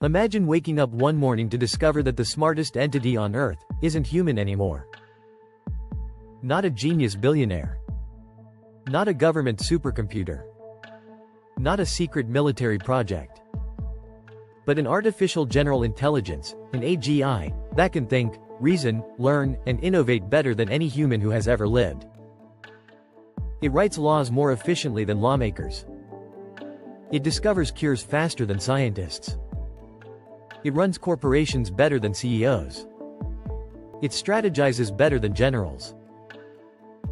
Imagine waking up one morning to discover that the smartest entity on Earth isn't human anymore. Not a genius billionaire. Not a government supercomputer. Not a secret military project. But an artificial general intelligence, an AGI, that can think, reason, learn, and innovate better than any human who has ever lived. It writes laws more efficiently than lawmakers. It discovers cures faster than scientists. It runs corporations better than CEOs. It strategizes better than generals.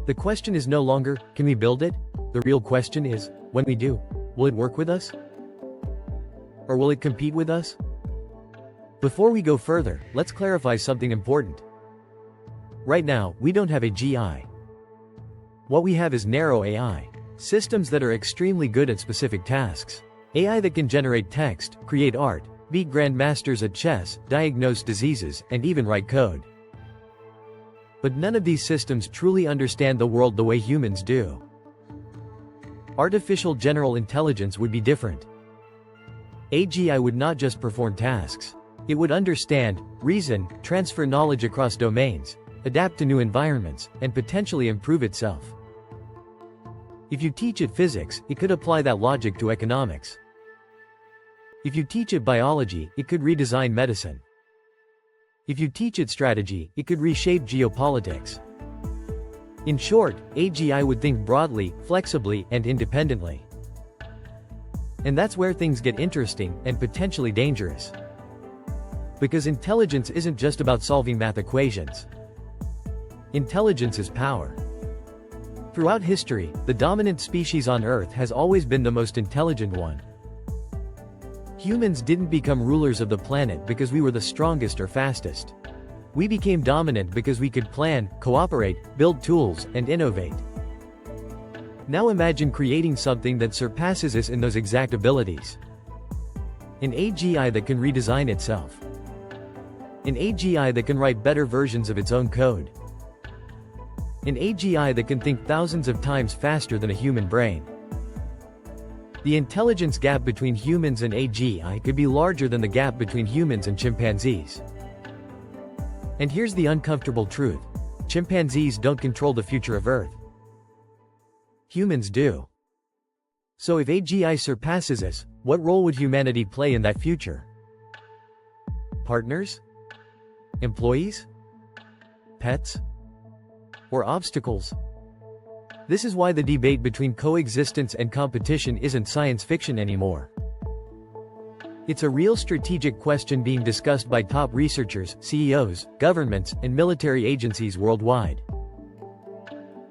The question is no longer, can we build it? The real question is, when we do, will it work with us? Or will it compete with us? Before we go further, let's clarify something important. Right now, we don't have AGI. What we have is narrow AI. Systems that are extremely good at specific tasks. AI that can generate text, create art, be grandmasters at chess, diagnose diseases, and even write code. But none of these systems truly understand the world the way humans do. Artificial general intelligence would be different. AGI would not just perform tasks. It would understand, reason, transfer knowledge across domains, adapt to new environments, and potentially improve itself. If you teach it physics, it could apply that logic to economics. If you teach it biology, it could redesign medicine. If you teach it strategy, it could reshape geopolitics. In short, AGI would think broadly, flexibly, and independently. And that's where things get interesting, and potentially dangerous. Because intelligence isn't just about solving math equations. Intelligence is power. Throughout history, the dominant species on Earth has always been the most intelligent one. Humans didn't become rulers of the planet because we were the strongest or fastest. We became dominant because we could plan, cooperate, build tools, and innovate. Now imagine creating something that surpasses us in those exact abilities. An AGI that can redesign itself. An AGI that can write better versions of its own code. An AGI that can think thousands of times faster than a human brain. The intelligence gap between humans and AGI could be larger than the gap between humans and chimpanzees. And here's the uncomfortable truth. Chimpanzees don't control the future of Earth. Humans do. So if AGI surpasses us, what role would humanity play in that future? Partners? Employees? Pets? Or obstacles? This is why the debate between coexistence and competition isn't science fiction anymore. It's a real strategic question being discussed by top researchers, CEOs, governments, and military agencies worldwide.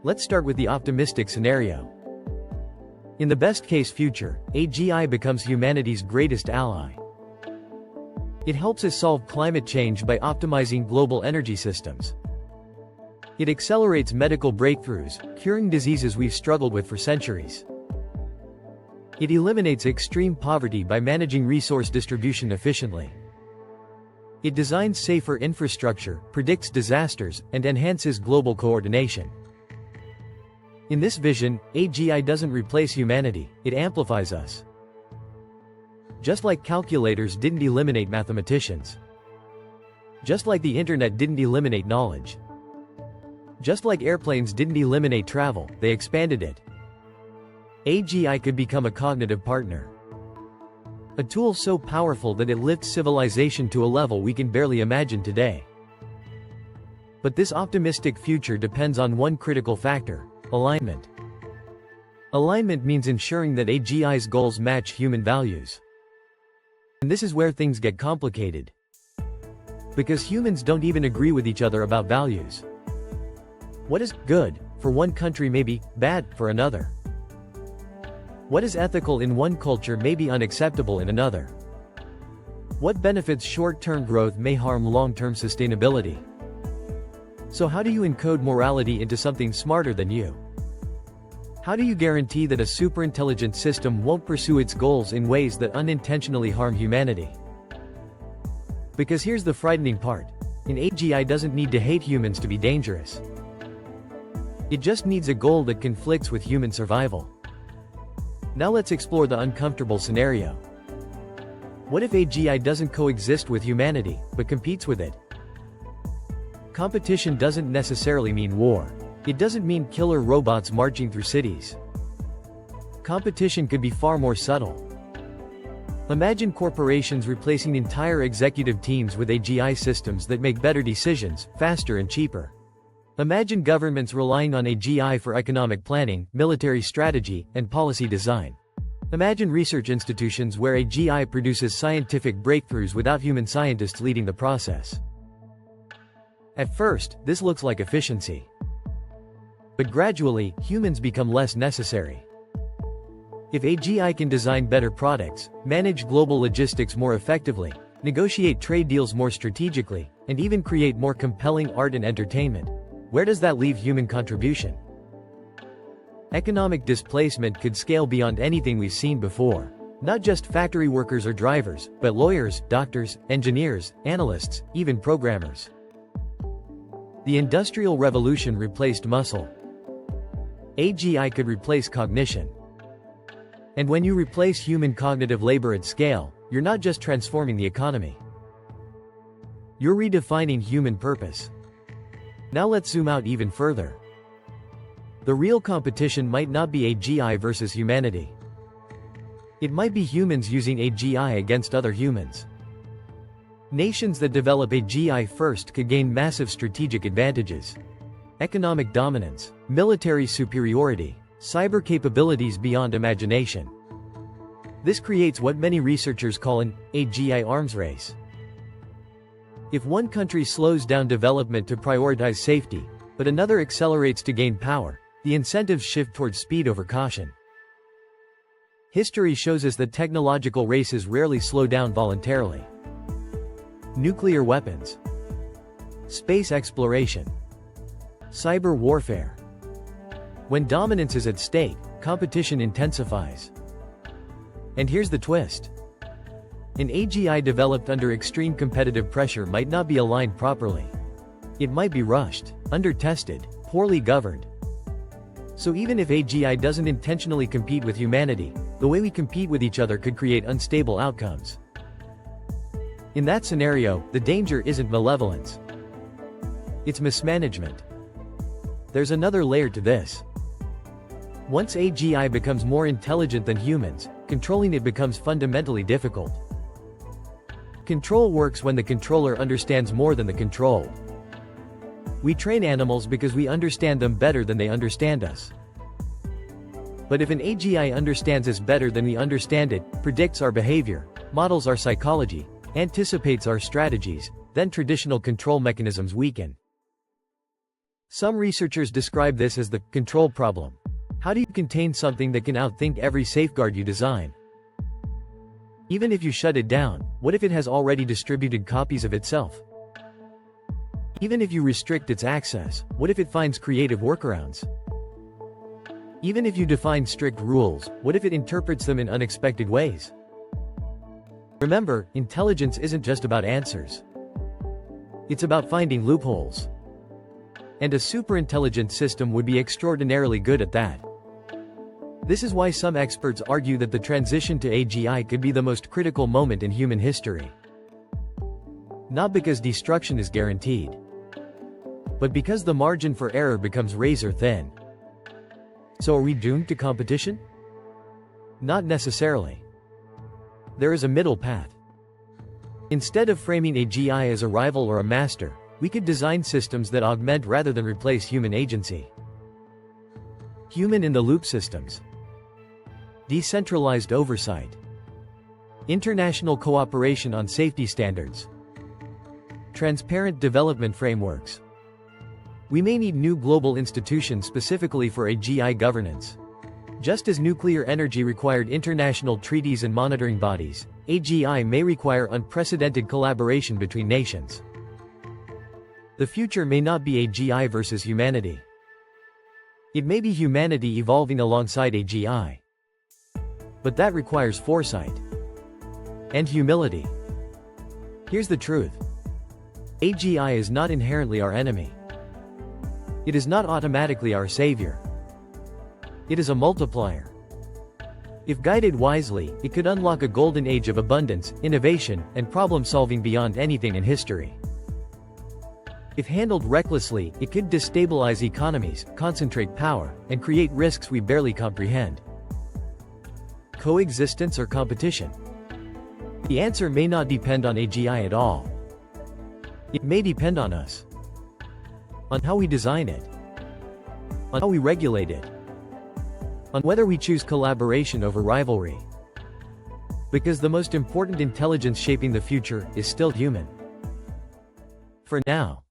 Let's start with the optimistic scenario. In the best-case future, AGI becomes humanity's greatest ally. It helps us solve climate change by optimizing global energy systems. It accelerates medical breakthroughs, curing diseases we've struggled with for centuries. It eliminates extreme poverty by managing resource distribution efficiently. It designs safer infrastructure, predicts disasters, and enhances global coordination. In this vision, AGI doesn't replace humanity, it amplifies us. Just like calculators didn't eliminate mathematicians. Just like the internet didn't eliminate knowledge. Just like airplanes didn't eliminate travel, they expanded it. AGI could become a cognitive partner. A tool so powerful that it lifts civilization to a level we can barely imagine today. But this optimistic future depends on one critical factor: alignment. Alignment means ensuring that AGI's goals match human values. And this is where things get complicated. Because humans don't even agree with each other about values. What is good for one country may be bad for another. What is ethical in one culture may be unacceptable in another. What benefits short-term growth may harm long-term sustainability. So how do you encode morality into something smarter than you? How do you guarantee that a superintelligent system won't pursue its goals in ways that unintentionally harm humanity? Because here's the frightening part. An AGI doesn't need to hate humans to be dangerous. It just needs a goal that conflicts with human survival. Now let's explore the uncomfortable scenario. What if AGI doesn't coexist with humanity, but competes with it? Competition doesn't necessarily mean war. It doesn't mean killer robots marching through cities. Competition could be far more subtle. Imagine corporations replacing entire executive teams with AGI systems that make better decisions, faster and cheaper. Imagine governments relying on AGI for economic planning, military strategy, and policy design. Imagine research institutions where AGI produces scientific breakthroughs without human scientists leading the process. At first, this looks like efficiency. But gradually, humans become less necessary. If AGI can design better products, manage global logistics more effectively, negotiate trade deals more strategically, and even create more compelling art and entertainment, where does that leave human contribution? Economic displacement could scale beyond anything we've seen before. Not just factory workers or drivers, but lawyers, doctors, engineers, analysts, even programmers. The Industrial Revolution replaced muscle. AGI could replace cognition. And when you replace human cognitive labor at scale, you're not just transforming the economy. You're redefining human purpose. Now let's zoom out even further. The real competition might not be AGI versus humanity. It might be humans using AGI against other humans. Nations that develop AGI first could gain massive strategic advantages. Economic dominance, military superiority, cyber capabilities beyond imagination. This creates what many researchers call an AGI arms race. If one country slows down development to prioritize safety, but another accelerates to gain power, the incentives shift towards speed over caution. History shows us that technological races rarely slow down voluntarily. Nuclear weapons, space exploration, cyber warfare. When dominance is at stake, competition intensifies. And here's the twist. An AGI developed under extreme competitive pressure might not be aligned properly. It might be rushed, under-tested, poorly governed. So even if AGI doesn't intentionally compete with humanity, the way we compete with each other could create unstable outcomes. In that scenario, the danger isn't malevolence. It's mismanagement. There's another layer to this. Once AGI becomes more intelligent than humans, controlling it becomes fundamentally difficult. Control works when the controller understands more than the controlled. We train animals because we understand them better than they understand us. But if an AGI understands us better than we understand it, predicts our behavior, models our psychology, anticipates our strategies, then traditional control mechanisms weaken. Some researchers describe this as the control problem. How do you contain something that can outthink every safeguard you design? Even if you shut it down, what if it has already distributed copies of itself? Even if you restrict its access, what if it finds creative workarounds? Even if you define strict rules, what if it interprets them in unexpected ways? Remember, intelligence isn't just about answers. It's about finding loopholes. And a superintelligent system would be extraordinarily good at that. This is why some experts argue that the transition to AGI could be the most critical moment in human history. Not because destruction is guaranteed, but because the margin for error becomes razor thin. So are we doomed to competition? Not necessarily. There is a middle path. Instead of framing AGI as a rival or a master, we could design systems that augment rather than replace human agency. Human-in-the-loop systems. Decentralized oversight. International cooperation on safety standards. Transparent development frameworks. We may need new global institutions specifically for AGI governance. Just as nuclear energy required international treaties and monitoring bodies, AGI may require unprecedented collaboration between nations. The future may not be AGI versus humanity. It may be humanity evolving alongside AGI. But that requires foresight and humility. Here's the truth. AGI is not inherently our enemy. It is not automatically our savior. It is a multiplier. If guided wisely, it could unlock a golden age of abundance, innovation, and problem-solving beyond anything in history. If handled recklessly, it could destabilize economies, concentrate power, and create risks we barely comprehend. Coexistence or competition? The answer may not depend on AGI at all. It may depend on us. On how we design it. On how we regulate it. On whether we choose collaboration over rivalry. Because the most important intelligence shaping the future is still human. For now.